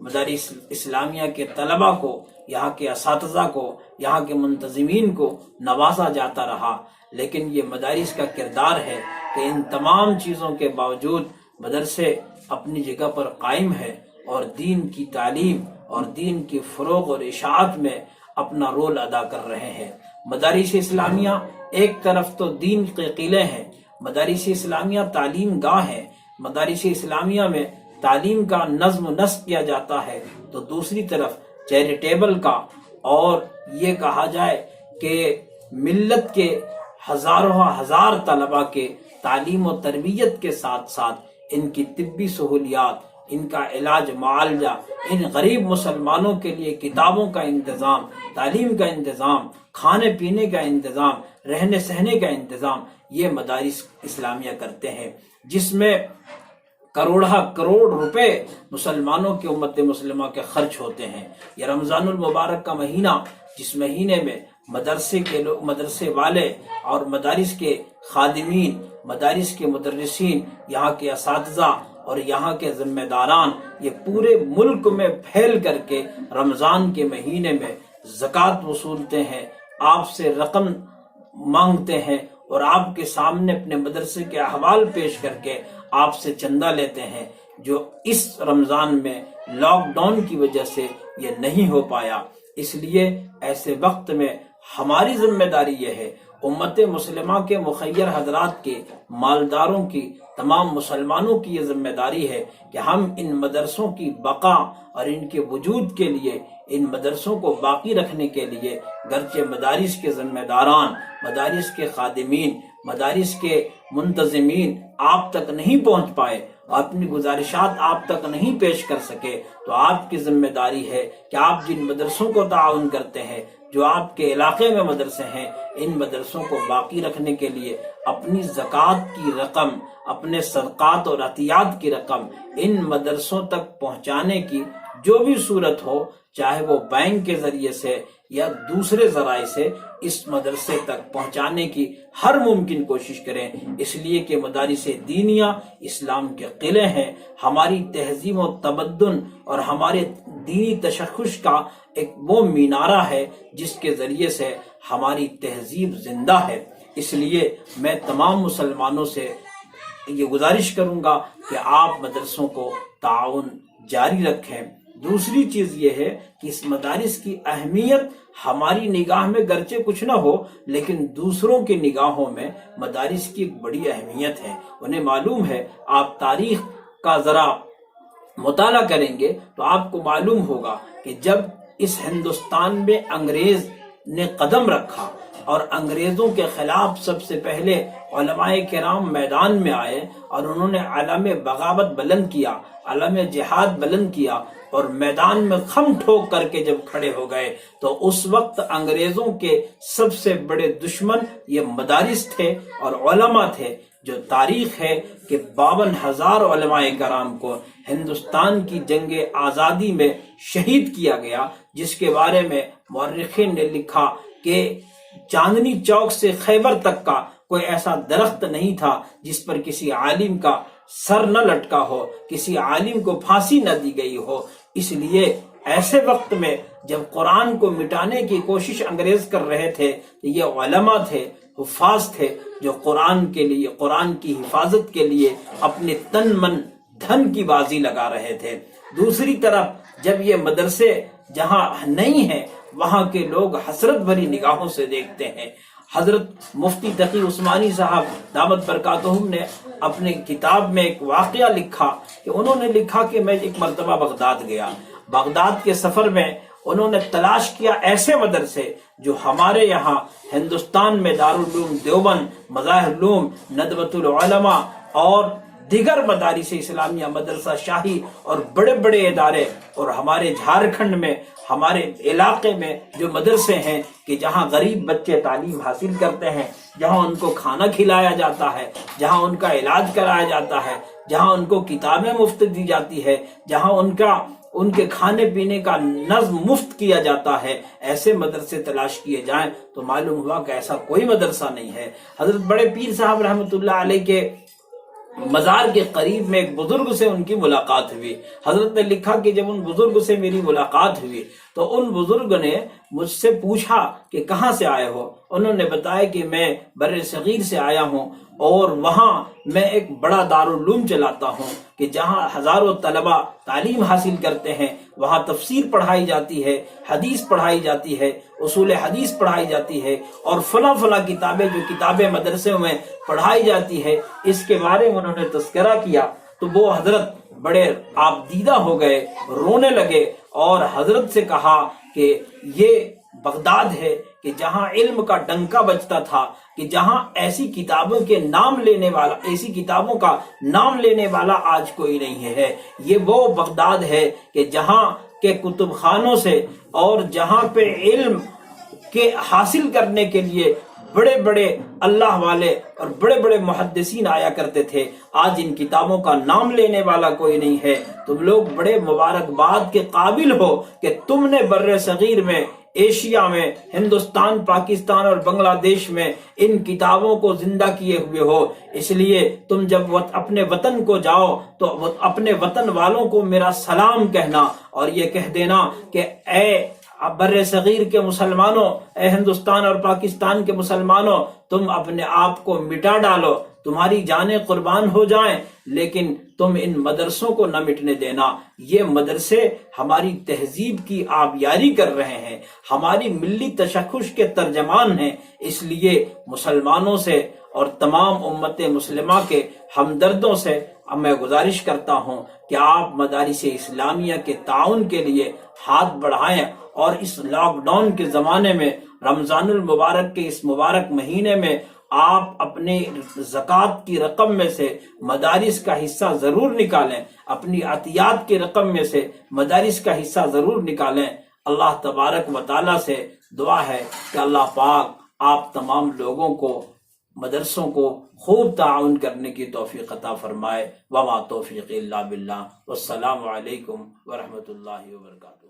مدارس اسلامیہ کے طلبہ کو، یہاں کے اساتذہ کو، یہاں کے منتظمین کو نوازا جاتا رہا، لیکن یہ مدارس کا کردار ہے کہ ان تمام چیزوں کے باوجود مدرسے اپنی جگہ پر قائم ہے اور دین کی تعلیم اور دین کی فروغ اور اشاعت میں اپنا رول ادا کر رہے ہیں۔ مدارس اسلامیہ ایک طرف تو دین کے قلعے ہیں، مدارس اسلامیہ تعلیم گاہ ہیں، مدارس اسلامیہ میں تعلیم کا نظم و نسق کیا جاتا ہے، تو دوسری طرف چیریٹیبل کا، اور یہ کہا جائے کہ ملت کے ہزاروں ہزار طلبہ کے تعلیم و تربیت کے ساتھ ساتھ ان کی طبی سہولیات، ان کا علاج معالجہ، ان غریب مسلمانوں کے لیے کتابوں کا انتظام، تعلیم کا انتظام، کھانے پینے کا انتظام، رہنے سہنے کا انتظام، یہ مدارس اسلامیہ کرتے ہیں، جس میں کروڑ روپے مسلمانوں کے امت مسلمہ کے خرچ ہوتے ہیں۔ یہ رمضان المبارک کا مہینہ، جس مہینے میں مدرسے والے اور مدارس کے خادمین، مدارس کے مدرسین، یہاں کے اساتذہ اور یہاں کے ذمہ داران یہ پورے ملک میں پھیل کر کے رمضان کے مہینے میں زکوٰۃ وصولتے ہیں، آپ سے رقم مانگتے ہیں اور آپ کے سامنے اپنے مدرسے کے احوال پیش کر کے آپ سے چندہ لیتے ہیں، جو اس رمضان میں لاک ڈاؤن کی وجہ سے یہ نہیں ہو پایا۔ اس لیے ایسے وقت میں ہماری ذمہ داری یہ ہے، امت مسلمہ کے مخیر حضرات کے، مالداروں کی، تمام مسلمانوں کی یہ ذمہ داری ہے کہ ہم ان مدرسوں کی بقا اور ان کے وجود کے لیے، ان مدرسوں کو باقی رکھنے کے لیے، گرچہ مدارس کے ذمہ داران، مدارس کے خادمین، مدارس کے منتظمین آپ تک نہیں پہنچ پائے، اپنی گزارشات آپ تک نہیں پیش کر سکے، تو آپ کی ذمہ داری ہے کہ آپ جن مدرسوں کو تعاون کرتے ہیں، جو آپ کے علاقے میں مدرسے ہیں، ان مدرسوں کو باقی رکھنے کے لیے اپنی زکوٰۃ کی رقم، اپنے صدقات اور عطیات کی رقم ان مدرسوں تک پہنچانے کی جو بھی صورت ہو، چاہے وہ بینک کے ذریعے سے یا دوسرے ذرائع سے، اس مدرسے تک پہنچانے کی ہر ممکن کوشش کریں، اس لیے کہ مدارس دینیہ اسلام کے قلعے ہیں، ہماری تہذیب و تمدن اور ہمارے دینی تشخص کا ایک وہ مینارہ ہے جس کے ذریعے سے ہماری تہذیب زندہ ہے۔ اس لیے میں تمام مسلمانوں سے یہ گزارش کروں گا کہ آپ مدرسوں کو تعاون جاری رکھیں۔ دوسری چیز یہ ہے کہ اس مدارس کی اہمیت ہماری نگاہ میں گرچہ کچھ نہ ہو، لیکن دوسروں کی نگاہوں میں مدارس کی ایک بڑی اہمیت ہے۔ انہیں معلوم ہے، آپ تاریخ کا ذرا مطالعہ کریں گے تو آپ کو معلوم ہوگا کہ جب اس ہندوستان میں انگریز نے قدم رکھا اور انگریزوں کے خلاف سب سے پہلے علماء کرام میدان میں آئے اور انہوں نے علم بغاوت بلند کیا، علم جہاد بلند کیا، اور میدان میں خم ٹھوک کر کے جب کھڑے ہو گئے، تو اس وقت انگریزوں کے سب سے بڑے دشمن یہ مدارس تھے اور علماء تھے۔ جو تاریخ ہے کہ 52,000 علماء کرام کو ہندوستان کی جنگ آزادی میں شہید کیا گیا، جس کے بارے میں مورخین نے لکھا کہ چاندنی چوک سے خیبر تک کا کوئی ایسا درخت نہیں تھا جس پر کسی عالم کا سر نہ لٹکا ہو، کسی عالم کو پھانسی نہ دی گئی ہو۔ اس لیے ایسے وقت میں جب قرآن کو مٹانے کی کوشش انگریز کر رہے تھے تو یہ علماء تھے، حفاظ تھے، جو قرآن کے لیے، قرآن کی حفاظت کے لیے اپنے تن من دھن کی بازی لگا رہے تھے۔ دوسری طرف جب یہ مدرسے جہاں نہیں ہیں، وہاں کے لوگ حسرت بھری نگاہوں سے دیکھتے ہیں۔ حضرت مفتی تقی عثمانی صاحب دامت برکاتہم نے اپنے کتاب میں ایک واقعہ لکھا کہ انہوں نے لکھا کہ میں ایک مرتبہ بغداد گیا، بغداد کے سفر میں انہوں نے تلاش کیا ایسے مدرسے جو ہمارے یہاں ہندوستان میں دارالعلوم دیوبند، مظاہر العلوم، ندوۃ العلماء اور دیگر مدارس اسلامیہ، مدرسہ شاہی اور بڑے بڑے ادارے، اور ہمارے جھارکھنڈ میں، ہمارے علاقے میں جو مدرسے ہیں کہ جہاں غریب بچے تعلیم حاصل کرتے ہیں، جہاں ان کو کھانا کھلایا جاتا ہے، جہاں ان کا علاج کرایا جاتا ہے، جہاں ان کو کتابیں مفت دی جاتی ہے، جہاں ان کے کھانے پینے کا نظم مفت کیا جاتا ہے، ایسے مدرسے تلاش کیے جائیں تو معلوم ہوا کہ ایسا کوئی مدرسہ نہیں ہے۔ حضرت بڑے پیر صاحب رحمۃ اللہ علیہ کے مزار کے قریب میں ایک بزرگ سے ان کی ملاقات ہوئی. حضرت نے لکھا کہ جب ان بزرگ سے میری ملاقات ہوئی تو ان بزرگ نے مجھ سے پوچھا کہ کہاں سے آئے ہو. انہوں نے بتایا کہ میں بر صغیر سے آیا ہوں اور وہاں میں ایک بڑا دارالعلوم چلاتا ہوں کہ جہاں ہزاروں طلبہ تعلیم حاصل کرتے ہیں. وہاں تفسیر پڑھائی جاتی ہے، حدیث پڑھائی جاتی ہے، اصول حدیث پڑھائی جاتی ہے، اور فلاں فلاں کتابیں جو کتابیں مدرسوں میں پڑھائی جاتی ہے اس کے بارے میں انہوں نے تذکرہ کیا. تو وہ حضرت بڑے آپ دیدہ ہو گئے، رونے لگے اور حضرت سے کہا کہ یہ بغداد ہے کہ جہاں علم کا ڈنکا بجتا تھا، کہ جہاں ایسی کتابوں کے نام لینے والا، ایسی کتابوں کا نام لینے والا آج کوئی نہیں ہے. یہ وہ بغداد ہے کہ جہاں کے کتب خانوں سے اور جہاں پہ علم کے حاصل کرنے کے لیے بڑے بڑے اللہ والے اور بڑے بڑے محدثین آیا کرتے تھے. آج ان کتابوں کا نام لینے والا کوئی نہیں ہے. تم لوگ بڑے مبارکباد کے قابل ہو کہ تم نے بر صغیر میں، ایشیا میں، ہندوستان، پاکستان اور بنگلہ دیش میں ان کتابوں کو زندہ کیے ہوئے ہو. اس لیے تم جب اپنے وطن کو جاؤ تو اپنے وطن والوں کو میرا سلام کہنا اور یہ کہہ دینا کہ اے بر صغیر کے مسلمانوں، اے ہندوستان اور پاکستان کے مسلمانوں، تم اپنے آپ کو مٹا ڈالو، تمہاری جانیں قربان ہو جائیں، لیکن تم ان مدرسوں کو نہ مٹنے دینا. یہ مدرسے ہماری تہذیب کی آبیاری کر رہے ہیں، ہماری ملی تشخص کے ترجمان ہیں. اس لیے مسلمانوں سے اور تمام امت مسلمہ کے ہمدردوں سے میں گزارش کرتا ہوں کہ آپ مدارس اسلامیہ کے تعاون کے لیے ہاتھ بڑھائیں، اور اس لاک ڈاؤن کے زمانے میں، رمضان المبارک کے اس مبارک مہینے میں آپ اپنے زکوٰۃ کی رقم میں سے مدارس کا حصہ ضرور نکالیں، اپنی عطیات کی رقم میں سے مدارس کا حصہ ضرور نکالیں. اللہ تبارک و تعالیٰ سے دعا ہے کہ اللہ پاک آپ تمام لوگوں کو، مدرسوں کو خوب تعاون کرنے کی توفیق عطا فرمائے. وما توفیق الا باللہ. والسلام علیکم ورحمۃ اللہ وبرکاتہ.